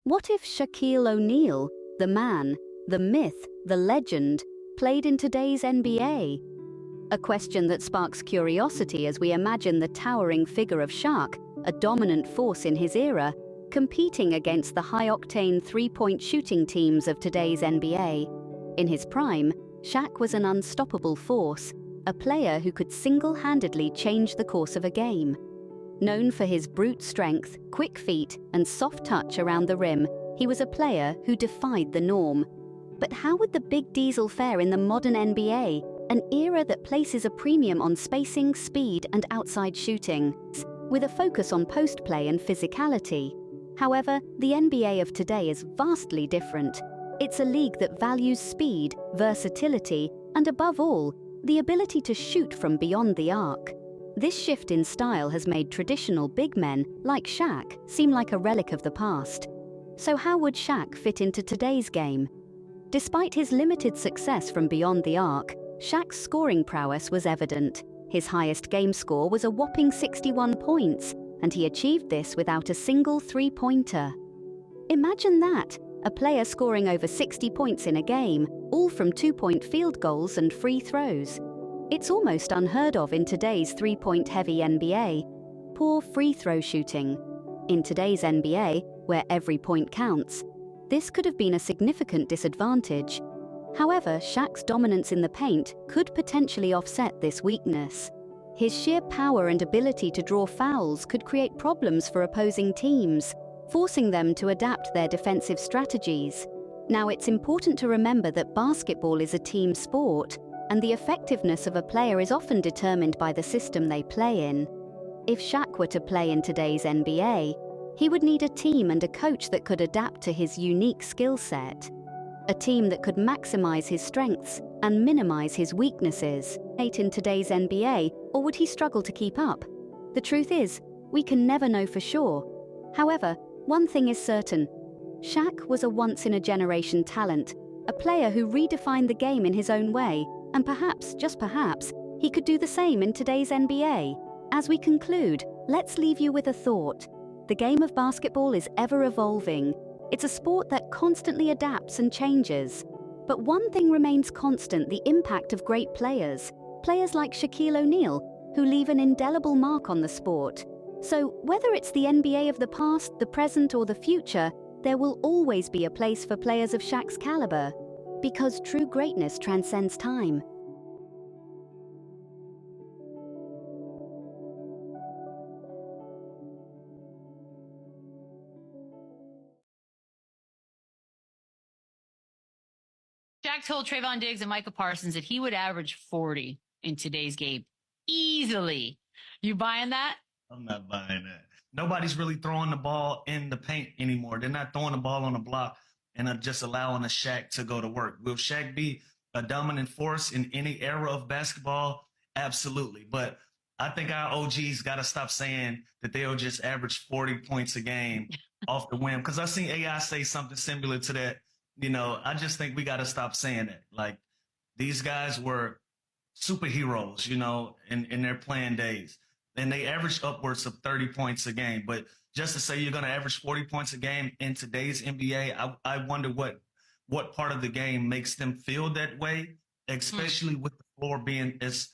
What if Shaquille O'Neal, the man, the myth, the legend, played in today's NBA? A question that sparks curiosity as we imagine the towering figure of Shaq, a dominant force in his era, competing against the high-octane three-point shooting teams of today's NBA. In his prime, Shaq was an unstoppable force, a player who could single-handedly change the course of a game. Known for his brute strength, quick feet, and soft touch around the rim, he was a player who defied the norm. But how would the Big Diesel fare in the modern NBA, an era that places a premium on spacing, speed, and outside shooting, with a focus on post-play and physicality? However, the NBA of today is vastly different. It's a league that values speed, versatility, and above all, the ability to shoot from beyond the arc. This shift in style has made traditional big men, like Shaq, seem like a relic of the past. So how would Shaq fit into today's game? Despite his limited success from beyond the arc, Shaq's scoring prowess was evident. His highest game score was a whopping 61 points, and he achieved this without a single three-pointer. Imagine that, a player scoring over 60 points in a game, all from two-point field goals and free throws. It's almost unheard of in today's three-point-heavy NBA. Poor free throw shooting. In today's NBA, where every point counts, this could have been a significant disadvantage. However, Shaq's dominance in the paint could potentially offset this weakness. His sheer power and ability to draw fouls could create problems for opposing teams, forcing them to adapt their defensive strategies. Now, it's important to remember that basketball is a team sport, and the effectiveness of a player is often determined by the system they play in. If Shaq were to play in today's NBA, he would need a team and a coach that could adapt to his unique skill set. A team that could maximize his strengths and minimize his weaknesses. In today's NBA, or would he struggle to keep up? The truth is, we can never know for sure. However, one thing is certain. Shaq was a once-in-a-generation talent, a player who redefined the game in his own way, and perhaps, just perhaps, he could do the same in today's NBA. As we conclude, let's leave you with a thought. The game of basketball is ever-evolving. It's a sport that constantly adapts and changes. But one thing remains constant: the impact of great players. Players like Shaquille O'Neal, who leave an indelible mark on the sport. So, whether it's the NBA of the past, the present, or the future, there will always be a place for players of Shaq's caliber. Because true greatness transcends time. Shaq told Trayvon Diggs and Micah Parsons that he would average 40 in today's game. Easily. You buying that? I'm not buying that. Nobody's really throwing the ball in the paint anymore. They're not throwing the ball on the block and just allowing a Shaq to go to work. Will Shaq be a dominant force in any era of basketball? Absolutely. But I think our OGs got to stop saying that they'll just average 40 points a game off the whim. Because I seen AI say something similar to that. You know, I just think we got to stop saying that. Like, these guys were superheroes, you know, in their playing days. And they averaged upwards of 30 points a game. But just to say you're going to average 40 points a game in today's NBA, I wonder what part of the game makes them feel that way, especially with the floor being as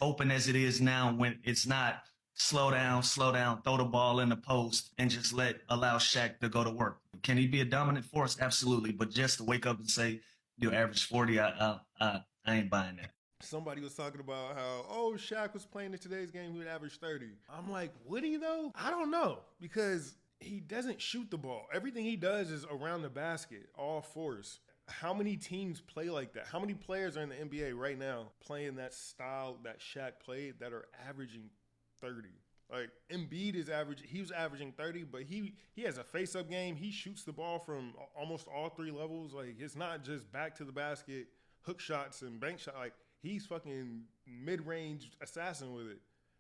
open as it is now, when it's not slow down, throw the ball in the post and just allow Shaq to go to work. Can he be a dominant force? Absolutely. But just to wake up and say you average 40, I ain't buying that. Somebody was talking about how, Shaq was playing in today's game, he would average 30. I'm like, would he though? I don't know, because he doesn't shoot the ball. Everything he does is around the basket, all force. How many teams play like that? How many players are in the NBA right now playing that style that Shaq played that are averaging 30? Like, Embiid he was averaging 30, but he has a face-up game. He shoots the ball from almost all three levels. Like, it's not just back to the basket, hook shots and bank shot. Like, he's fucking mid-range assassin with it.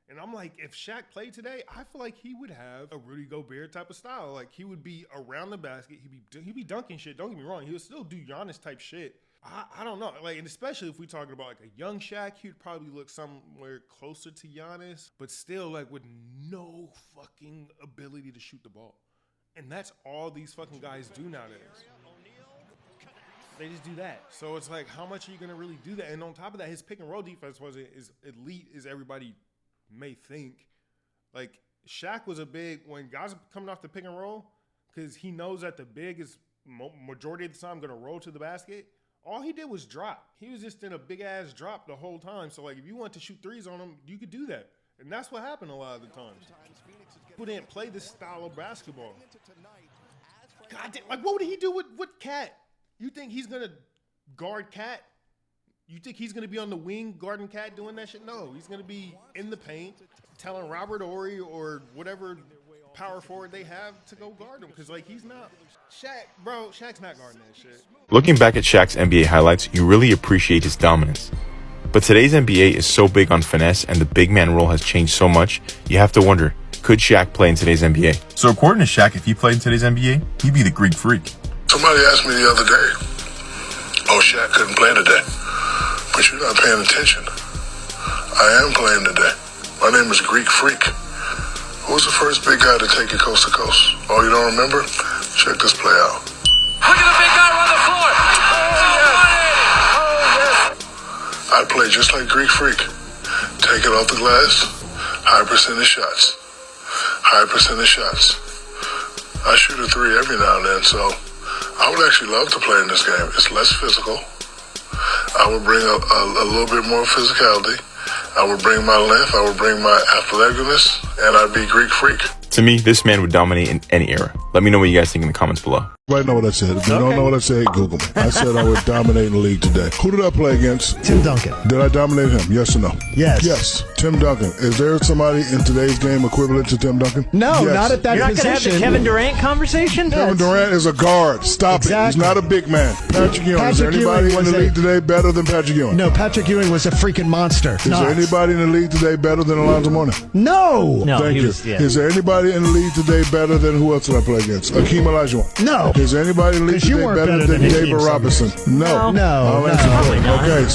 And I'm like, if Shaq played today, I feel like he would have a Rudy Gobert type of style. Like, he would be around the basket. He'd be dunking shit. Don't get me wrong. He would still do Giannis type shit. I don't know. Like, and especially if we're talking about like a young Shaq, he would probably look somewhere closer to Giannis, but still like with no fucking ability to shoot the ball. And that's all these fucking guys do nowadays. They just do that. So it's like, how much are you going to really do that? And on top of that, his pick and roll defense wasn't as elite as everybody may think. Like, Shaq was a big, when guys are coming off the pick and roll, because he knows that the big is majority of the time going to roll to the basket, all he did was drop. He was just in a big-ass drop the whole time. So, like, if you want to shoot threes on him, you could do that. And that's what happened a lot of the times. People didn't play this style of basketball. God damn, like, what would he do with Cat? You think he's going to guard Cat? You think he's going to be on the wing guarding Cat doing that shit? No, he's going to be in the paint telling Robert Horry or whatever power forward they have to go guard him. Because, like, he's not. Shaq's not guarding that shit. Looking back at Shaq's NBA highlights, you really appreciate his dominance. But today's NBA is so big on finesse and the big man role has changed so much, you have to wonder, could Shaq play in today's NBA? So according to Shaq, if he played in today's NBA, he'd be the Greek freak. Somebody asked me the other day, oh, Shaq couldn't play today, but you're not paying attention. I am playing today. My name is Greek Freak. Who was the first big guy to take it coast to coast? Oh, you don't remember? Check this play out. Look at the big guy on the floor. I play just like Greek Freak. Take it off the glass, high percentage shots. High percentage shots. I shoot a three every now and then, so I would actually love to play in this game. It's less physical. I would bring a little bit more physicality. I would bring my length. I would bring my athleticness, and I'd be Greek Freak. To me, this man would dominate in any era. Let me know what you guys think in the comments below. Right, know what I said. If you don't know what I said, Google me. I said I would dominate in the league today. Who did I play against? Tim Duncan. Did I dominate him? Yes or no? Yes. Yes. Tim Duncan. Is there somebody in today's game equivalent to Tim Duncan? No, yes. not at that You're not position. going to have the Kevin Durant conversation? Kevin Durant is a guard. Stop it. He's not a big man. Patrick Ewing. Is there anybody in the league today better than Patrick Ewing? No, Patrick Ewing was a freaking monster. Is there anybody in the league today better than Alonzo Mourning? No. Thank you. Yeah. Is there anybody in the league today better than who else did I play against? Akeem Olajuwon. No. Is there anybody in the league today better than David Robinson? No. No. Okay,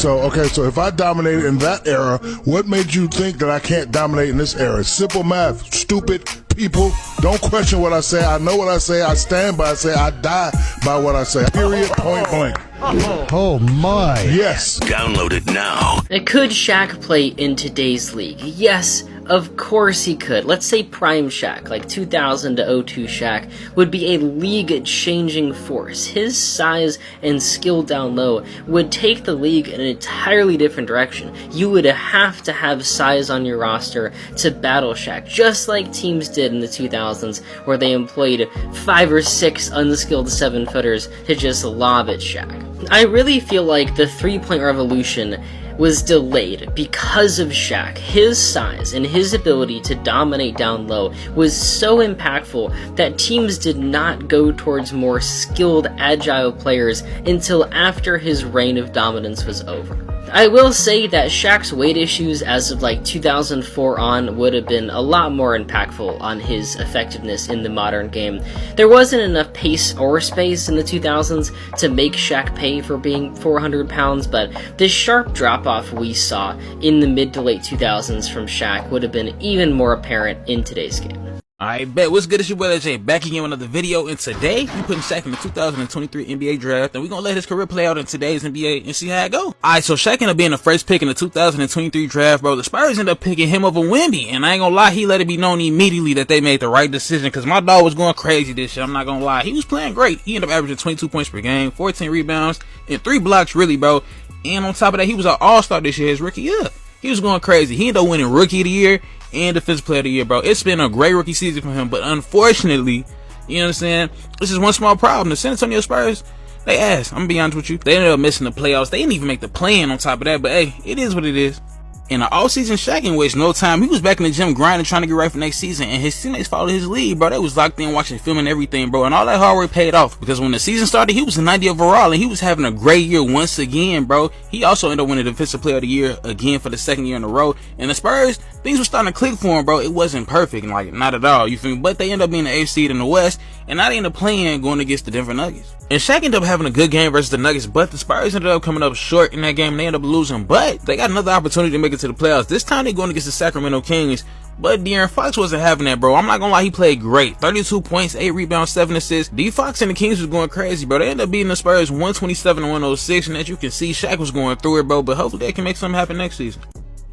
so if I dominated in that era, what made you think that I can't dominate in this era? It's simple math. Stupid people, don't question what I say. I know what I say. I stand by. I say. I die by what I say. Period. Point blank. Oh my. Yes. Download it now. Could Shaq play in today's league? Yes, of course he could. Let's say prime Shaq, like 2000 to 02 Shaq, would be a league-changing force. His size and skill down low would take the league in an entirely different direction. You would have to have size on your roster to battle Shaq, just like teams did in the 2000s, where they employed 5 or 6 unskilled 7-footers to just lob at Shaq. I really feel like the three-point revolution was delayed because of Shaq. His size and his ability to dominate down low was so impactful that teams did not go towards more skilled, agile players until after his reign of dominance was over. I will say that Shaq's weight issues as of like 2004 on would have been a lot more impactful on his effectiveness in the modern game. There wasn't enough pace or space in the 2000s to make Shaq pay for being 400 pounds, but the sharp drop-off we saw in the mid to late 2000s from Shaq would have been even more apparent in today's game. Alright, bet. What's good? It's your boy LJ back again with another video, and today we putting Shaq in the 2023 NBA draft, and we're gonna let his career play out in today's NBA and see how it go. Alright, so Shaq ended up being the first pick in the 2023 draft, bro. The Spurs ended up picking him over Wemby, and I ain't gonna lie, he let it be known immediately that they made the right decision, because my dog was going crazy this year. I'm not gonna lie, he was playing great. He ended up averaging 22 points per game, 14 rebounds, and 3 blocks, really, bro. And on top of that, he was an all-star this year, his rookie year. He was going crazy. He ended up winning Rookie of the Year and Defensive Player of the Year, bro. It's been a great rookie season for him, but unfortunately, you know what I'm saying, this is one small problem. The San Antonio Spurs, they ass. I'm gonna be honest with you. They ended up missing the playoffs. They didn't even make the play-in on top of that, but hey, it is what it is. In the offseason, Shaq ain't waste no time. He was back in the gym grinding, trying to get right for next season, and his teammates followed his lead, bro. They was locked in watching film and everything, bro, and all that hard work paid off, because when the season started, he was a 90 overall, and he was having a great year once again, bro. He also ended up winning Defensive Player of the Year again for the second year in a row, and the Spurs, things were starting to click for him, bro. It wasn't perfect, like, not at all, you feel me? But they ended up being the 8th seed in the West, and now they ended up playing going against the Denver Nuggets. And Shaq ended up having a good game versus the Nuggets, but the Spurs ended up coming up short in that game, and they ended up losing. But they got another opportunity to make it to the playoffs. This time they're going against the Sacramento Kings, But De'Aaron Fox wasn't having that, bro. I'm not gonna lie, he played great. 32 points, 8 rebounds, 7 assists. D Fox and the Kings was going crazy, bro. They ended up beating the Spurs 127-106, and as you can see, Shaq was going through it, bro, but hopefully they can make something happen next season.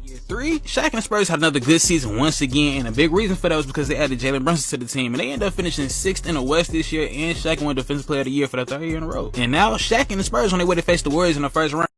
Year 3, Shaq and the Spurs had another good season once again, and a big reason for that was because they added Jalen Brunson to the team, and they ended up finishing 6th in the West this year, and Shaq won Defensive Player of the Year for the 3rd year in a row. And now, Shaq and the Spurs on their way to face the Warriors in the first round.